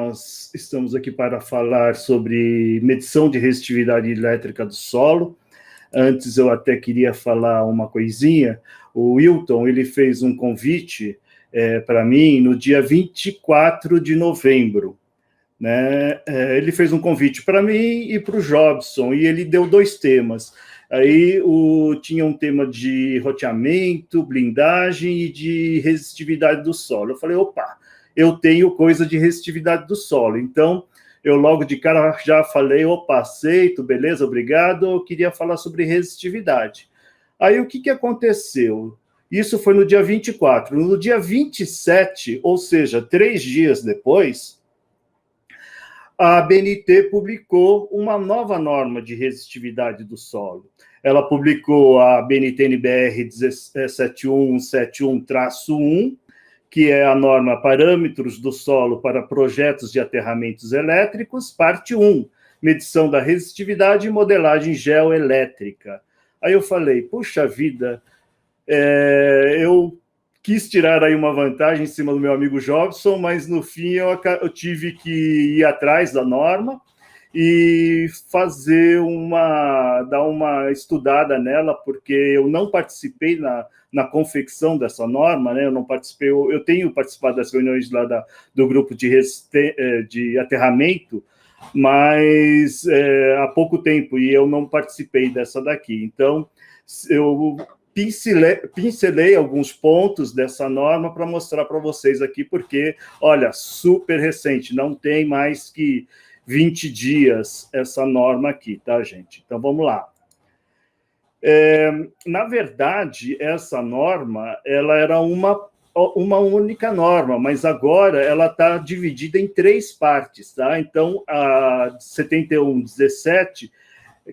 nós estamos aqui para falar sobre medição de resistividade elétrica do solo. Antes eu até queria falar uma coisinha. O Wilton, ele fez um convite para mim no dia 24 de novembro. Né? Ele fez um convite para mim e para o Jobson, e ele deu 2 temas. Aí tinha um tema de roteamento, blindagem e de resistividade do solo. Eu falei, opa, eu tenho coisa de resistividade do solo. Então, eu logo de cara já falei, opa, aceito, beleza, obrigado, eu queria falar sobre resistividade. Aí o que aconteceu? Isso foi no dia 24. No dia 27, ou seja, 3 dias depois, a ABNT publicou uma nova norma de resistividade do solo. Ela publicou a BNT-NBR 7171-1, que é a norma Parâmetros do Solo para Projetos de Aterramentos Elétricos, parte 1, medição da resistividade e modelagem geoelétrica. Aí eu falei, puxa vida, eu quis tirar aí uma vantagem em cima do meu amigo Jobson, mas no fim eu tive que ir atrás da norma e dar uma estudada nela, porque eu não participei na confecção dessa norma, né? Eu não participei, eu tenho participado das reuniões lá do grupo de aterramento, mas há pouco tempo, e eu não participei dessa daqui. Então, eu pincelei alguns pontos dessa norma para mostrar para vocês aqui, porque, olha, super recente, não tem mais que 20 dias essa norma aqui, tá, gente? Então, vamos lá. Na verdade, essa norma, ela era uma única norma, mas agora ela está dividida em 3 partes, tá? Então, a 7117,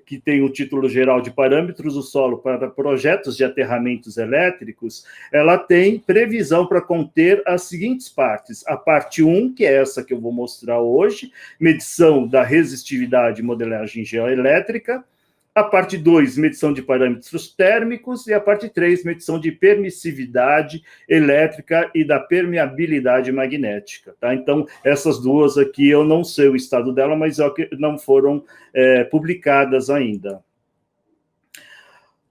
que tem o título geral de Parâmetros do Solo para Projetos de Aterramentos Elétricos, ela tem previsão para conter as seguintes partes. A parte 1, que é essa que eu vou mostrar hoje, medição da resistividade e modelagem geoelétrica. A parte 2, medição de parâmetros térmicos. E a parte 3, medição de permissividade elétrica e da permeabilidade magnética. Tá? Então, essas duas aqui, eu não sei o estado dela, mas não foram publicadas ainda.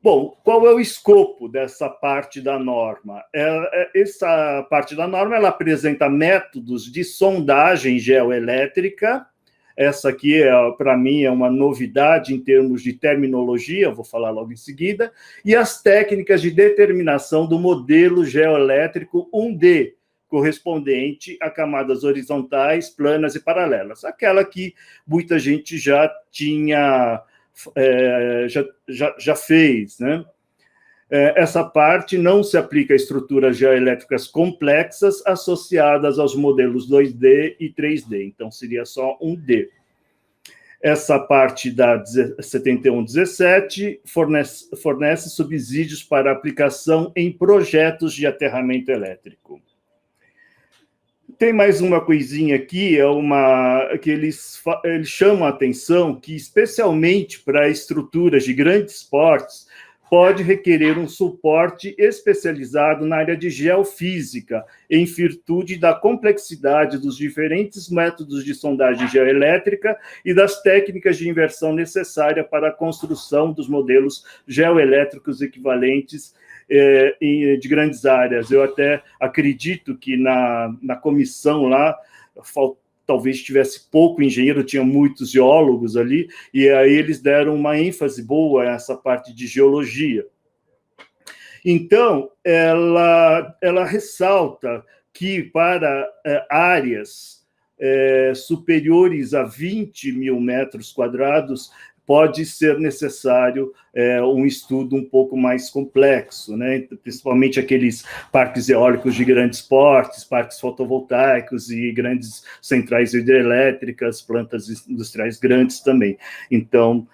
Bom, qual é o escopo dessa parte da norma? Essa parte da norma ela apresenta métodos de sondagem geoelétrica. Essa aqui, para mim, é uma novidade em termos de terminologia, vou falar logo em seguida, e as técnicas de determinação do modelo geoelétrico 1D, correspondente a camadas horizontais, planas e paralelas. Aquela que muita gente já tinha, já fez, né? Essa parte não se aplica a estruturas geoelétricas complexas associadas aos modelos 2D e 3D, então seria só 1D. Essa parte da 7117 fornece subsídios para aplicação em projetos de aterramento elétrico. Tem mais uma coisinha aqui, que eles chamam a atenção, que especialmente para estruturas de grandes portes, pode requerer um suporte especializado na área de geofísica, em virtude da complexidade dos diferentes métodos de sondagem geoelétrica e das técnicas de inversão necessária para a construção dos modelos geoelétricos equivalentes de grandes áreas. Eu até acredito que na comissão lá talvez tivesse pouco engenheiro, tinha muitos geólogos ali, e aí eles deram uma ênfase boa a essa parte de geologia. Então, ela ressalta que para áreas superiores a 20 mil metros quadrados, pode ser necessário um estudo um pouco mais complexo, né? Principalmente aqueles parques eólicos de grandes portes, parques fotovoltaicos e grandes centrais hidrelétricas, plantas industriais grandes também. Então,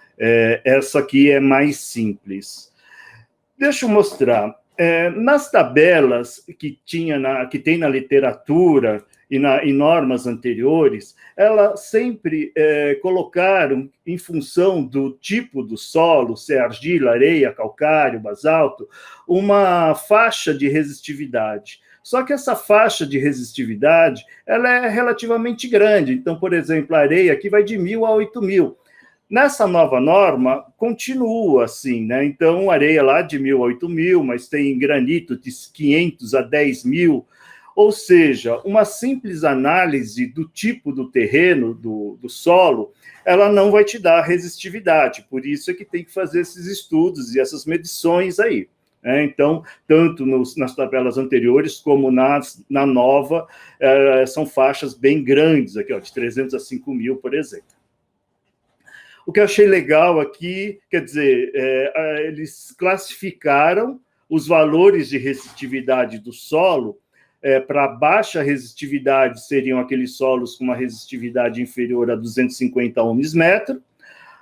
essa aqui é mais simples. Deixa eu mostrar. Nas tabelas que tem na literatura e em normas anteriores, elas sempre colocaram, em função do tipo do solo, se é argila, areia, calcário, basalto, uma faixa de resistividade. Só que essa faixa de resistividade ela é relativamente grande. Então, por exemplo, a areia aqui vai de 1.000 a 8.000. Nessa nova norma, continua assim, né? Então, areia lá de 1.000 a 8.000, mas tem granito de 500 a 10.000. Ou seja, uma simples análise do tipo do terreno, do solo, ela não vai te dar resistividade. Por isso é que tem que fazer esses estudos e essas medições aí. Então, tanto nas tabelas anteriores como na nova, são faixas bem grandes, aqui, ó, de 300 a 5.000, por exemplo. O que eu achei legal aqui, quer dizer, eles classificaram os valores de resistividade do solo. Para baixa resistividade seriam aqueles solos com uma resistividade inferior a 250 ohms-metro,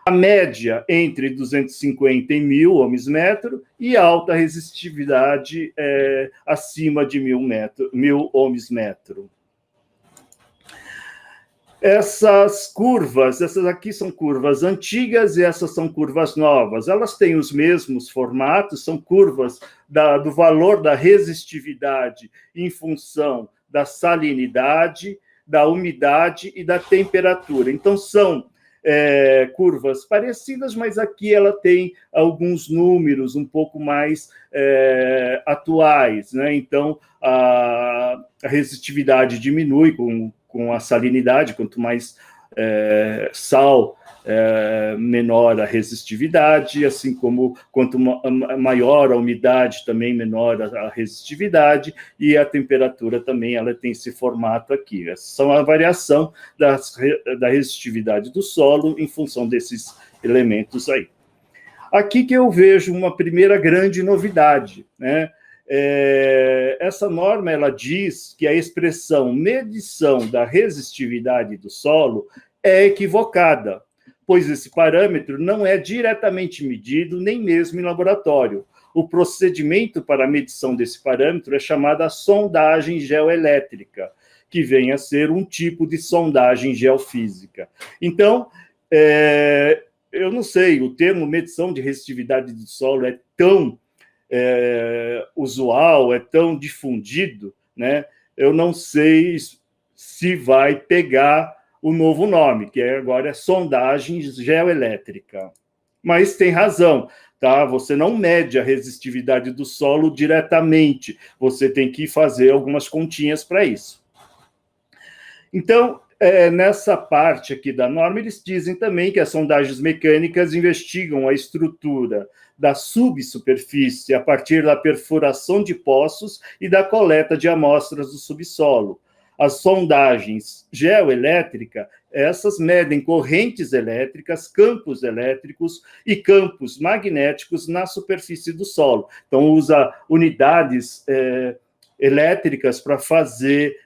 a média entre 250 e 1.000 ohms-metro, e alta resistividade acima de 1.000 ohms-metro. Essas curvas, essas aqui são curvas antigas e essas são curvas novas. Elas têm os mesmos formatos, são curvas do valor da resistividade em função da salinidade, da umidade e da temperatura. Então, são curvas parecidas, mas aqui ela tem alguns números um pouco mais atuais, né? Então, a resistividade diminui com a salinidade, quanto mais sal, menor a resistividade, assim como quanto maior a umidade, também menor a resistividade, e a temperatura também ela tem esse formato aqui. Essas são a variação da resistividade do solo em função desses elementos aí. Aqui que eu vejo uma primeira grande novidade, né? Essa norma ela diz que a expressão medição da resistividade do solo é equivocada, pois esse parâmetro não é diretamente medido nem mesmo em laboratório. O procedimento para a medição desse parâmetro é chamada sondagem geoelétrica, que vem a ser um tipo de sondagem geofísica. Então, eu não sei, o termo medição de resistividade do solo é tão usual, é tão difundido, né? Eu não sei se vai pegar o novo nome, que agora é sondagem geoelétrica. Mas tem razão, tá? Você não mede a resistividade do solo diretamente, você tem que fazer algumas continhas para isso. Então, nessa parte aqui da norma, eles dizem também que as sondagens mecânicas investigam a estrutura da subsuperfície a partir da perfuração de poços e da coleta de amostras do subsolo. As sondagens geoelétricas, essas medem correntes elétricas, campos elétricos e campos magnéticos na superfície do solo. Então, usa unidades elétricas para fazer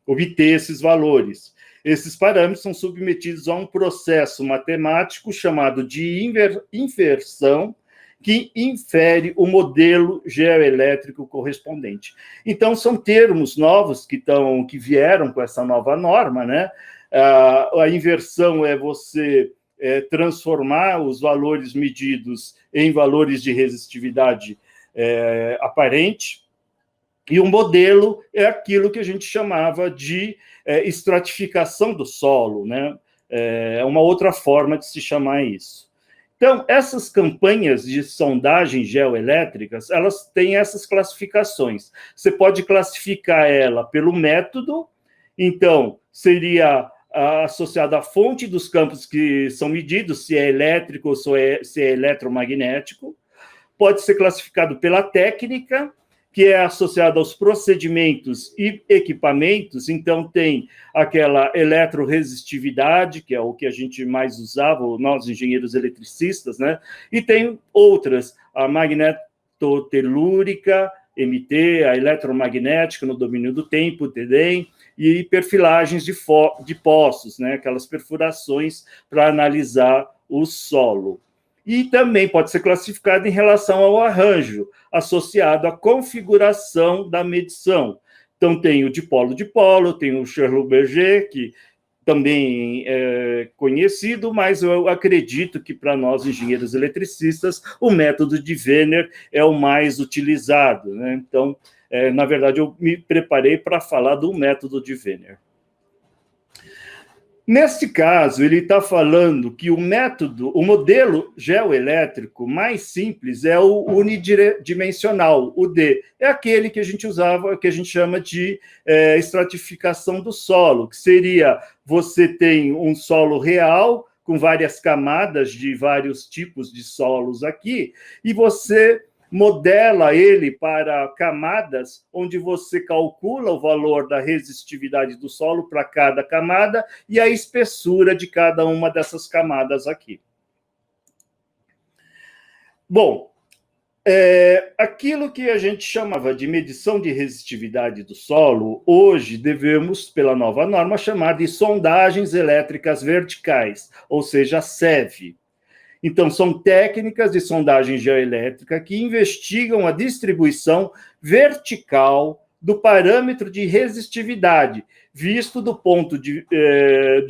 obter esses valores. Esses parâmetros são submetidos a um processo matemático chamado de inversão, que infere o modelo geoelétrico correspondente. Então, são termos novos que vieram com essa nova norma, né? A inversão é você transformar os valores medidos em valores de resistividade aparente, e o modelo é aquilo que a gente chamava de estratificação do solo, né? É uma outra forma de se chamar isso. Então, essas campanhas de sondagem geoelétricas, elas têm essas classificações. Você pode classificar ela pelo método, então, seria associada à fonte dos campos que são medidos, se é elétrico ou se é eletromagnético. Pode ser classificado pela técnica, que é associada aos procedimentos e equipamentos. Então, tem aquela eletroresistividade, que é o que a gente mais usava, nós, engenheiros eletricistas, né? E tem outras, a magnetotelúrica, MT, a eletromagnética no domínio do tempo, TDEM, e perfilagens de poços, né? Aquelas perfurações para analisar o solo. E também pode ser classificado em relação ao arranjo, associado à configuração da medição. Então, tem o dipolo, tem o Schlumberger, que também é conhecido, mas eu acredito que, para nós, engenheiros eletricistas, o método de Weener é o mais utilizado, né? Então, Na verdade, eu me preparei para falar do método de Wiener. Neste caso, ele está falando que o modelo geoelétrico mais simples é o unidimensional, o D. É aquele que a gente usava, que a gente chama de estratificação do solo, que seria, você tem um solo real, com várias camadas de vários tipos de solos aqui, e você modela ele para camadas, onde você calcula o valor da resistividade do solo para cada camada e a espessura de cada uma dessas camadas aqui. Bom, aquilo que a gente chamava de medição de resistividade do solo, hoje devemos, pela nova norma, chamar de sondagens elétricas verticais, ou seja, SEV. Então, são técnicas de sondagem geoelétrica que investigam a distribuição vertical do parâmetro de resistividade, visto do ponto de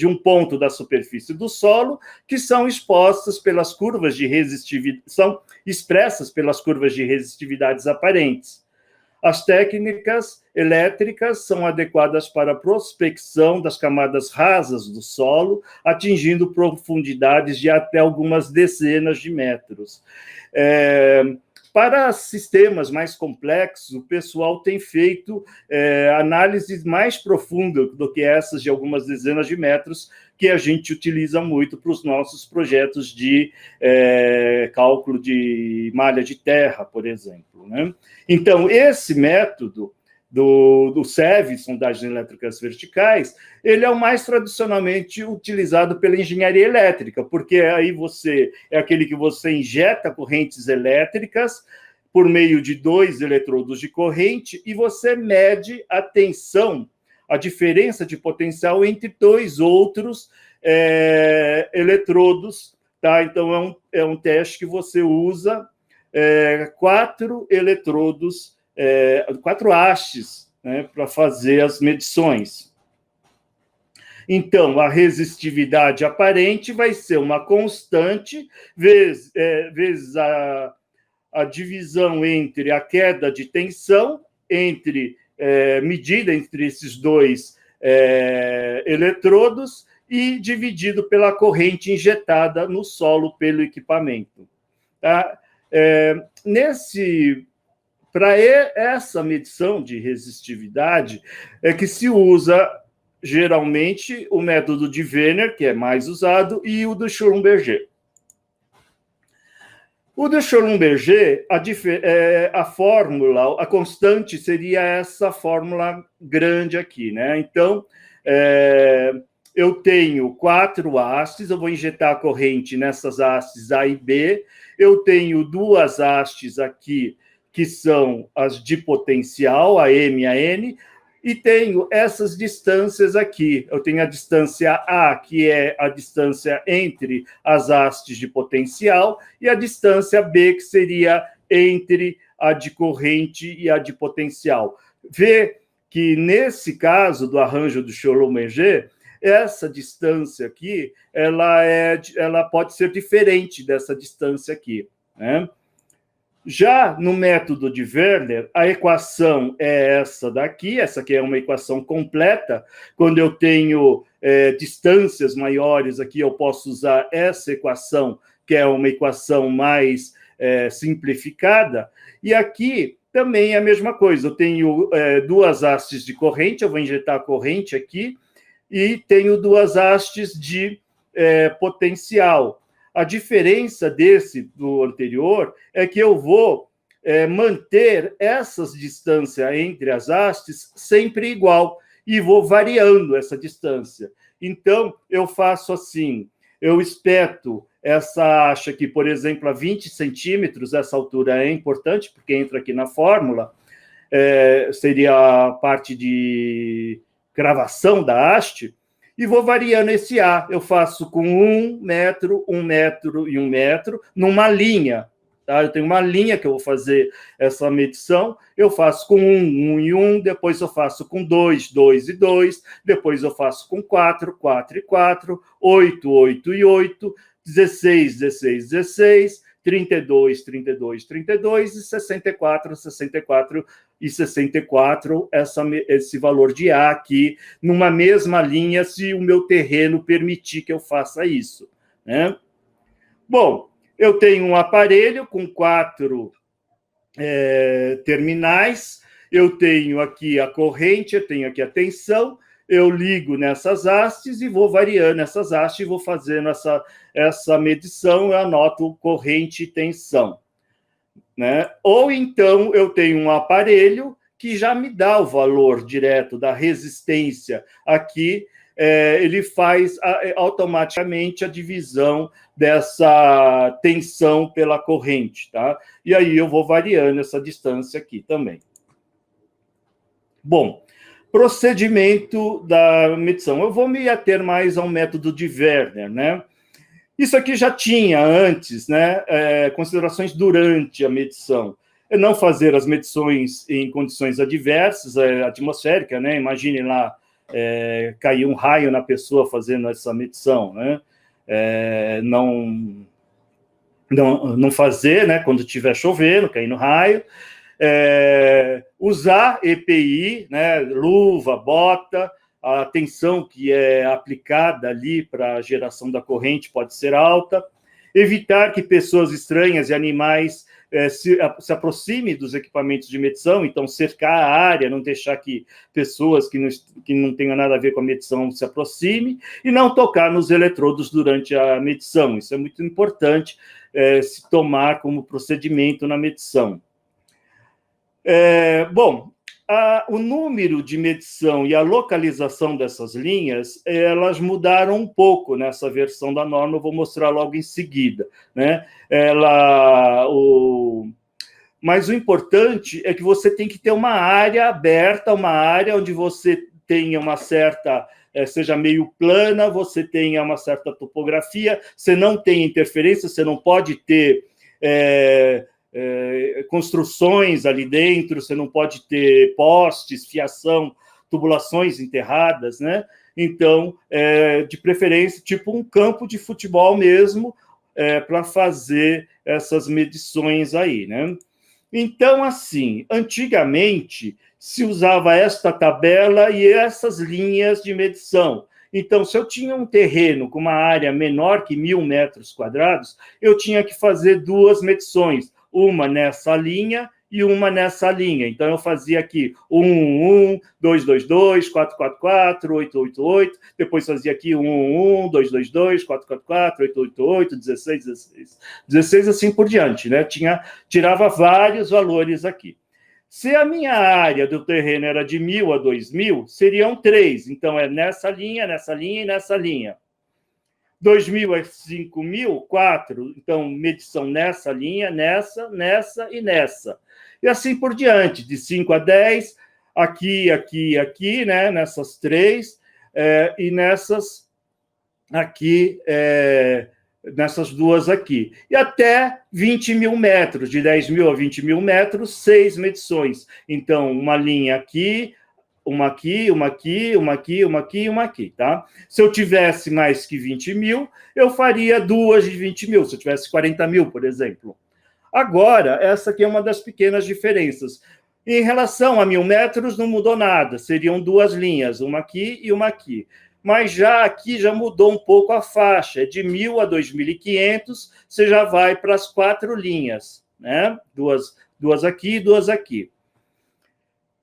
um ponto da superfície do solo, que são expostas pelas curvas de resistividade, são expressas pelas curvas de resistividades aparentes. As técnicas elétricas são adequadas para a prospecção das camadas rasas do solo, atingindo profundidades de até algumas dezenas de metros. Para sistemas mais complexos, o pessoal tem feito análises mais profundas do que essas de algumas dezenas de metros, que a gente utiliza muito para os nossos projetos de cálculo de malha de terra, por exemplo, né? Então, esse método do SEV, sondagens elétricas verticais, ele é o mais tradicionalmente utilizado pela engenharia elétrica, porque aí é aquele que você injeta correntes elétricas por meio de 2 eletrodos de corrente e você mede a tensão, a diferença de potencial entre 2 outros eletrodos, tá? Então, é um teste que você usa 4 eletrodos, 4 hastes, né, para fazer as medições. Então, a resistividade aparente vai ser uma constante vezes a divisão entre a queda de tensão, medida entre esses 2 eletrodos, e dividido pela corrente injetada no solo pelo equipamento. Tá? Para essa medição de resistividade é que se usa geralmente o método de Wiener, que é mais usado, e o do Schlumberger. O do Schlumberger, a fórmula, a constante seria essa fórmula grande aqui, né? Então, eu tenho 4 hastes, eu vou injetar a corrente nessas hastes A e B, eu tenho 2 hastes aqui, que são as de potencial, a M e a N, e tenho essas distâncias aqui. Eu tenho a distância A, que é a distância entre as hastes de potencial, e a distância B, que seria entre a de corrente e a de potencial. Vê que, nesse caso do arranjo do Schlumberger, essa distância aqui, ela pode ser diferente dessa distância aqui, né? Já no método de Werner, a equação é essa daqui, essa aqui é uma equação completa. Quando eu tenho distâncias maiores aqui, eu posso usar essa equação, que é uma equação mais simplificada. E aqui também é a mesma coisa, eu tenho 2 hastes de corrente, eu vou injetar a corrente aqui, e tenho 2 hastes de potencial. A diferença do anterior é que eu vou manter essas distâncias entre as hastes sempre igual e vou variando essa distância. Então, eu faço assim, eu espeto essa haste aqui, por exemplo, a 20 centímetros, essa altura é importante, porque entra aqui na fórmula, seria a parte de cravação da haste, e vou variando esse A. Eu faço com 1 metro, 1 metro e 1 metro, numa linha. Tá? Eu tenho uma linha que eu vou fazer essa medição. Eu faço com 1, 1 e 1, depois eu faço com 2, 2 e 2, depois eu faço com 4, 4 e 4, 8, 8 e 8, 16, 16, 16, 32, 32, 32 e 64, 64 e 64, esse valor de A aqui, numa mesma linha, se o meu terreno permitir que eu faça isso, né? Bom, eu tenho um aparelho com 4 terminais, eu tenho aqui a corrente, eu tenho aqui a tensão, eu ligo nessas hastes e vou variando essas hastes e vou fazendo essa medição, eu anoto corrente e tensão, né? Ou então eu tenho um aparelho que já me dá o valor direto da resistência aqui, ele faz automaticamente a divisão dessa tensão pela corrente, tá? E aí eu vou variando essa distância aqui também. Bom, procedimento da medição. Eu vou me ater mais ao método de Werner, né? Isso aqui já tinha antes, né? Considerações durante a medição. Não fazer as medições em condições adversas, atmosféricas, né? Imagine lá, cair um raio na pessoa fazendo essa medição, né? Não fazer, né? Quando estiver chovendo, caindo raio. Usar EPI, né? Luva, bota, a tensão que é aplicada ali para a geração da corrente pode ser alta, evitar que pessoas estranhas e animais se aproximem dos equipamentos de medição, então cercar a área, não deixar que pessoas que não tenham nada a ver com a medição se aproximem, e não tocar nos eletrodos durante a medição. Isso é muito importante se tomar como procedimento na medição. Bom, o número de medição e a localização dessas linhas, elas mudaram um pouco nessa versão da norma, eu vou mostrar logo em seguida, né? Mas o importante é que você tem que ter uma área aberta, uma área onde você tenha uma certa, seja meio plana, você tenha uma certa topografia, você não tem interferência, você não pode ter construções ali dentro, você não pode ter postes, fiação, tubulações enterradas, né? Então, de preferência, tipo um campo de futebol mesmo, para fazer essas medições aí, né? Então, assim, antigamente se usava esta tabela e essas linhas de medição. Então, se eu tinha um terreno com uma área menor que 1.000 metros quadrados, eu tinha que fazer 2 medições, uma nessa linha e uma nessa linha. Então, eu fazia aqui 111, 222, 444, 888, depois fazia aqui 111, 222, 444, 888, 16, 16. 16, assim por diante, né? Tirava vários valores aqui. Se a minha área do terreno era de 1.000 a 2.000, seriam 3. Então, nessa linha, nessa linha e nessa linha. 2.000 a 5.000, 4. Então, medição nessa linha, nessa e nessa. E assim por diante, de 5 a 10, aqui, aqui, aqui, né? Nessas 3, e nessas aqui, nessas 2 aqui. E até 20.000 metros, de 10.000 a 20.000 metros, 6 medições. Então, uma linha aqui, uma aqui, uma aqui, uma aqui, uma aqui e uma aqui, tá? Se eu tivesse mais que 20.000, eu faria 2 de 20.000, se eu tivesse 40.000, por exemplo. Agora, essa aqui é uma das pequenas diferenças. Em relação a 1.000 metros, não mudou nada, seriam 2 linhas, uma aqui e uma aqui. Mas já aqui já mudou um pouco a faixa, de 1.000 a 2.500, você já vai para as 4 linhas, né? Duas aqui e 2 aqui.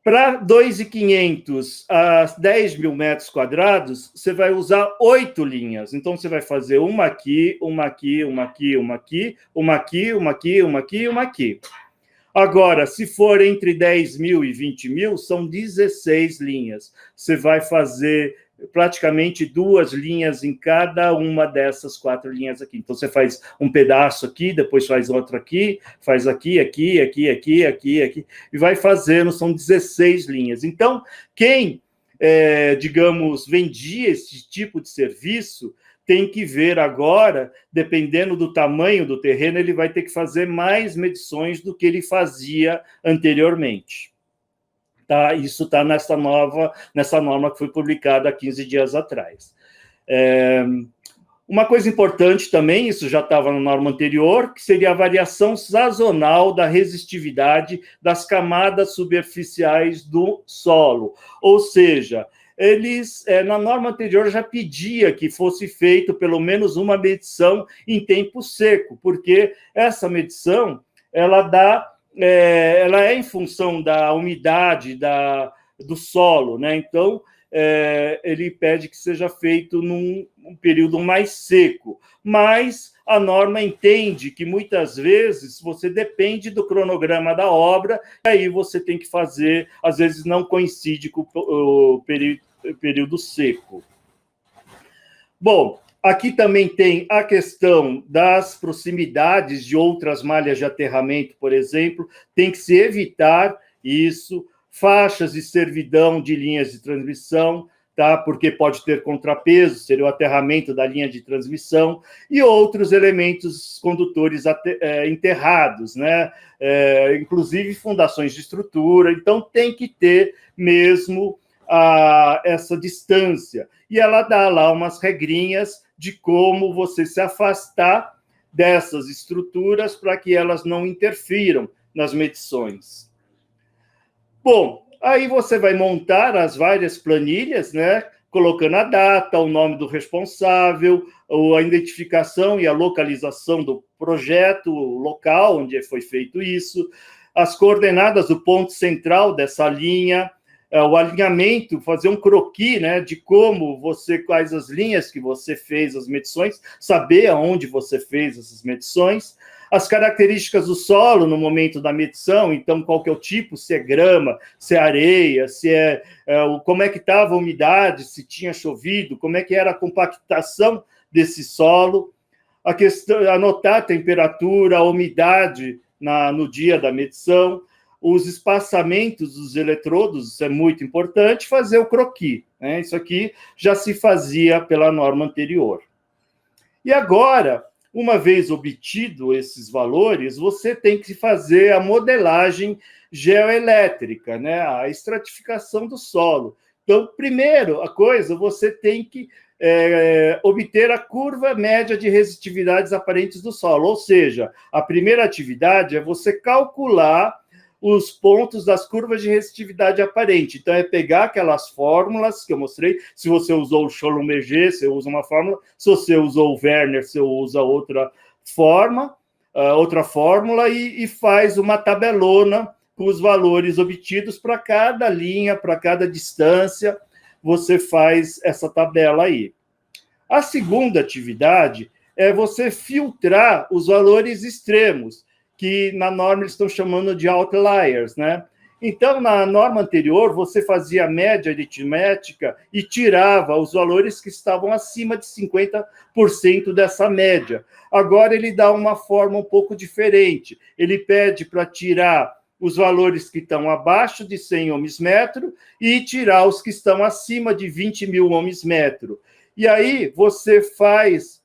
Para 2.500 a 10.000 metros quadrados, você vai usar 8 linhas. Então, você vai fazer uma aqui, uma aqui, uma aqui, uma aqui, uma aqui, uma aqui, uma aqui e uma aqui. Agora, se for entre 10.000 e 20.000, são 16 linhas. Você vai fazer praticamente 2 linhas em cada uma dessas 4 linhas aqui. Então, você faz um pedaço aqui, depois faz outro aqui, faz aqui, aqui, aqui, aqui, aqui, aqui, e vai fazendo, são 16 linhas. Então, quem, digamos, vendia esse tipo de serviço, tem que ver agora, dependendo do tamanho do terreno, ele vai ter que fazer mais medições do que ele fazia anteriormente. Tá? Isso está nessa norma que foi publicada há 15 dias atrás. Uma coisa importante também, isso já estava na norma anterior, que seria a variação sazonal da resistividade das camadas superficiais do solo. Ou seja, eles, na norma anterior, já pedia que fosse feito pelo menos uma medição em tempo seco, porque essa medição, ela é em função da umidade do solo, né? Então, ele pede que seja feito num período mais seco, mas a norma entende que muitas vezes você depende do cronograma da obra, e aí você tem que fazer, às vezes não coincide com o período seco. Bom, aqui também tem a questão das proximidades de outras malhas de aterramento, por exemplo, tem que se evitar isso, faixas de servidão de linhas de transmissão, tá? Porque pode ter contrapeso, seria o aterramento da linha de transmissão, e outros elementos condutores enterrados, né? Inclusive fundações de estrutura, então tem que ter mesmo essa distância. E ela dá lá umas regrinhas de como você se afastar dessas estruturas para que elas não interfiram nas medições. Bom, aí você vai montar as várias planilhas, né? Colocando a data, o nome do responsável, a identificação e a localização do projeto, o local onde foi feito isso, as coordenadas do ponto central dessa linha, o alinhamento, fazer um croquis, né, de quais as linhas que você fez as medições, saber aonde você fez essas medições, as características do solo no momento da medição, então qual que é o tipo, se é grama, se é areia, como é que estava a umidade, se tinha chovido, como é que era a compactação desse solo, a questão, anotar a temperatura, a umidade no dia da medição, os espaçamentos dos eletrodos, isso é muito importante, fazer o croquis, né? Isso aqui já se fazia pela norma anterior. E agora, uma vez obtido esses valores, você tem que fazer a modelagem geoelétrica, né? A estratificação do solo. Então, primeiro, você tem que obter a curva média de resistividades aparentes do solo, ou seja, a primeira atividade é você calcular os pontos das curvas de resistividade aparente. Então, é pegar aquelas fórmulas que eu mostrei. Se você usou o Scholumberger, você usa uma fórmula. Se você usou o Werner, você usa outra fórmula, e faz uma tabelona com os valores obtidos para cada linha, para cada distância. Você faz essa tabela aí. A segunda atividade é você filtrar os valores extremos, que na norma eles estão chamando de outliers, né? Então, na norma anterior, você fazia a média aritmética e tirava os valores que estavam acima de 50% dessa média. Agora, ele dá uma forma um pouco diferente. Ele pede para tirar os valores que estão abaixo de 100 ohms-metro e tirar os que estão acima de 20 mil ohms-metro. E aí, você faz...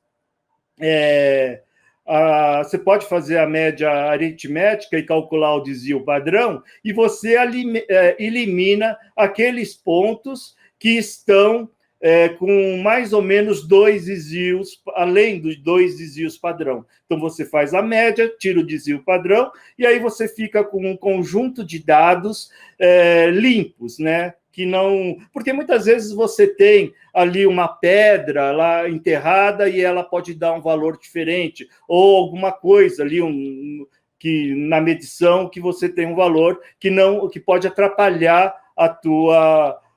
você pode fazer a média aritmética e calcular o desvio padrão, e você elimina aqueles pontos que estão com mais ou menos 2 desvios, além dos 2 desvios padrão. Então, você faz a média, tira o desvio padrão, e aí você fica com um conjunto de dados limpos, né? Que não... Porque muitas vezes você tem ali uma pedra lá enterrada e ela pode dar um valor diferente, ou alguma coisa ali, que na medição que você tem um valor que pode atrapalhar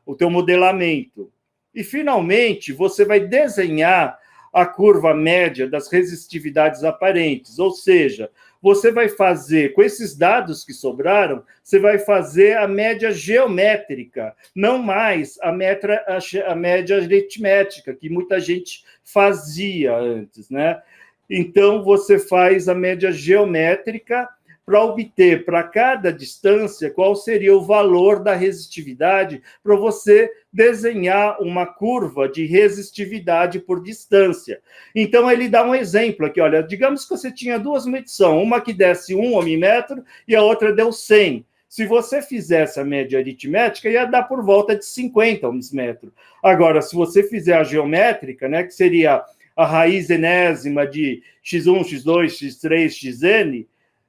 o teu modelamento. E, finalmente, você vai desenhar a curva média das resistividades aparentes, ou seja, você vai fazer, com esses dados que sobraram, você vai fazer a média geométrica, não mais a média aritmética, que muita gente fazia antes, né? Então, você faz a média geométrica para obter, para cada distância, qual seria o valor da resistividade, para você desenhar uma curva de resistividade por distância. Então, ele dá um exemplo aqui, olha, digamos que você tinha 2 medições, uma que desse 1 ohms-metro e a outra deu 100. Se você fizesse a média aritmética, ia dar por volta de 50 ohms-metro. Agora, se você fizer a geométrica, né, que seria a raiz enésima de x1, x2, x3, xn,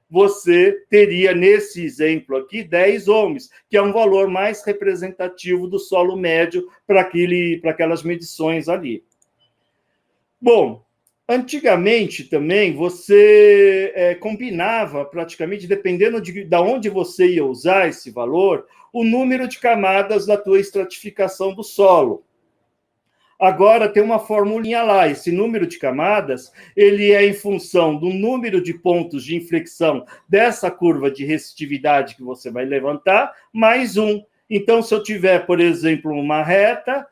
você teria, nesse exemplo aqui, 10 ohms, que é um valor mais representativo do solo médio para aquelas medições ali. Bom, antigamente também você combinava praticamente, dependendo de onde você ia usar esse valor, o número de camadas da tua estratificação do solo. Agora tem uma formulinha lá, esse número de camadas, ele é em função do número de pontos de inflexão dessa curva de resistividade que você vai levantar, mais um. Então, se eu tiver, por exemplo, uma reta,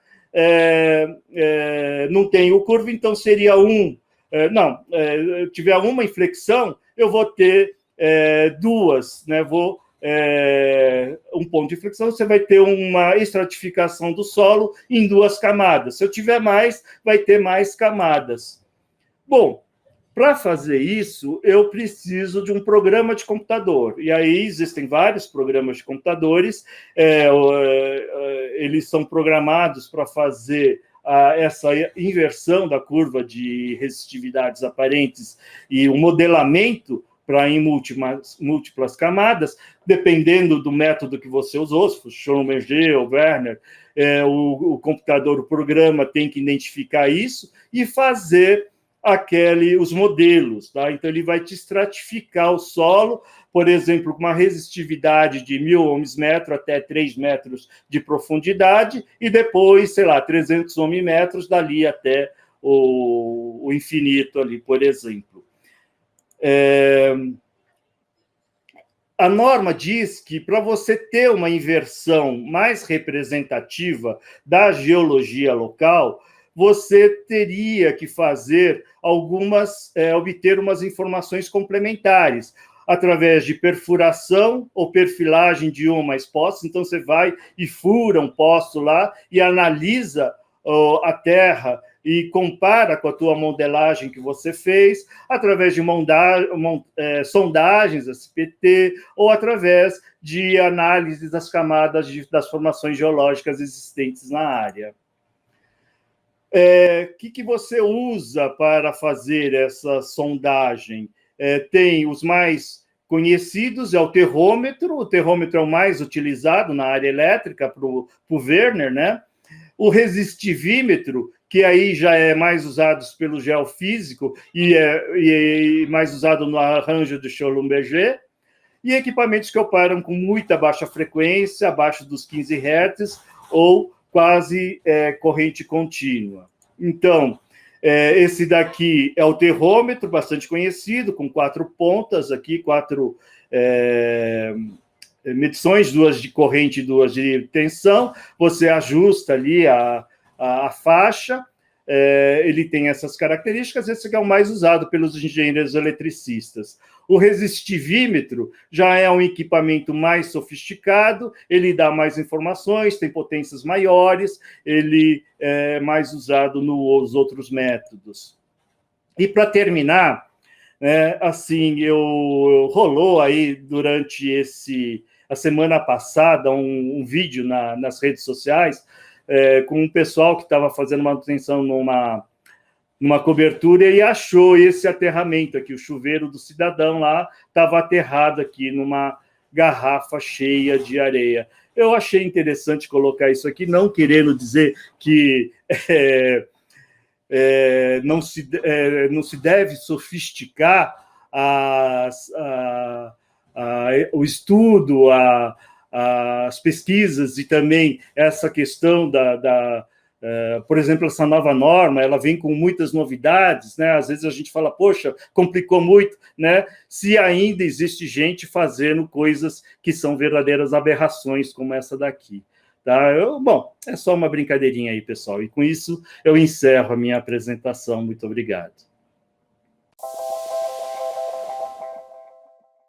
não tenho curva, então seria 1. Eu tiver uma inflexão, eu vou ter 2, né? Um ponto de inflexão, você vai ter uma estratificação do solo em 2 camadas. Se eu tiver mais, vai ter mais camadas. Bom, para fazer isso, eu preciso de um programa de computador. E aí existem vários programas de computadores, eles são programados para fazer essa inversão da curva de resistividades aparentes e o modelamento para em múltiplas camadas, dependendo do método que você usou, se for Schlumberger ou Werner, o computador, o programa tem que identificar isso e fazer os modelos. Tá? Então, ele vai te estratificar o solo, por exemplo, com uma resistividade de 1.000 ohms-metro até 3 metros de profundidade, e depois, 300 ohms-metros dali até o infinito ali, por exemplo. A norma diz que para você ter uma inversão mais representativa da geologia local, você teria que fazer obter umas informações complementares, através de perfuração ou perfilagem de um ou mais poços. Então, você vai e fura um poço lá e analisa a terra e compara com a tua modelagem que você fez, através de sondagens SPT, ou através de análise das camadas das formações geológicas existentes na área. O que você usa para fazer essa sondagem? Tem os mais conhecidos, é o terrômetro é o mais utilizado na área elétrica para o Werner, né? O resistivímetro, que aí já é mais usado pelo geofísico e é mais usado no arranjo do Schlumberger, e equipamentos que operam com muita baixa frequência, abaixo dos 15 Hz, ou quase corrente contínua. Então, esse daqui é o terrômetro, bastante conhecido, com 4 pontas aqui, 4 medições, 2 de corrente e 2 de tensão. Você ajusta ali a faixa, ele tem essas características. Esse aqui é o mais usado pelos engenheiros eletricistas. O resistivímetro já é um equipamento mais sofisticado, ele dá mais informações, tem potências maiores, ele é mais usado nos outros métodos. E para terminar, rolou aí durante a semana passada um vídeo nas redes sociais com um pessoal que estava fazendo manutenção numa cobertura e achou esse aterramento aqui, o chuveiro do cidadão lá estava aterrado aqui numa garrafa cheia de areia. Eu achei interessante colocar isso aqui, não querendo dizer que não se deve sofisticar o estudo, as pesquisas e também essa questão por exemplo, essa nova norma, ela vem com muitas novidades, né? Às vezes a gente fala, poxa, complicou muito, né? Se ainda existe gente fazendo coisas que são verdadeiras aberrações, como essa daqui. Tá? Bom, é só uma brincadeirinha aí, pessoal. E com isso eu encerro a minha apresentação. Muito obrigado.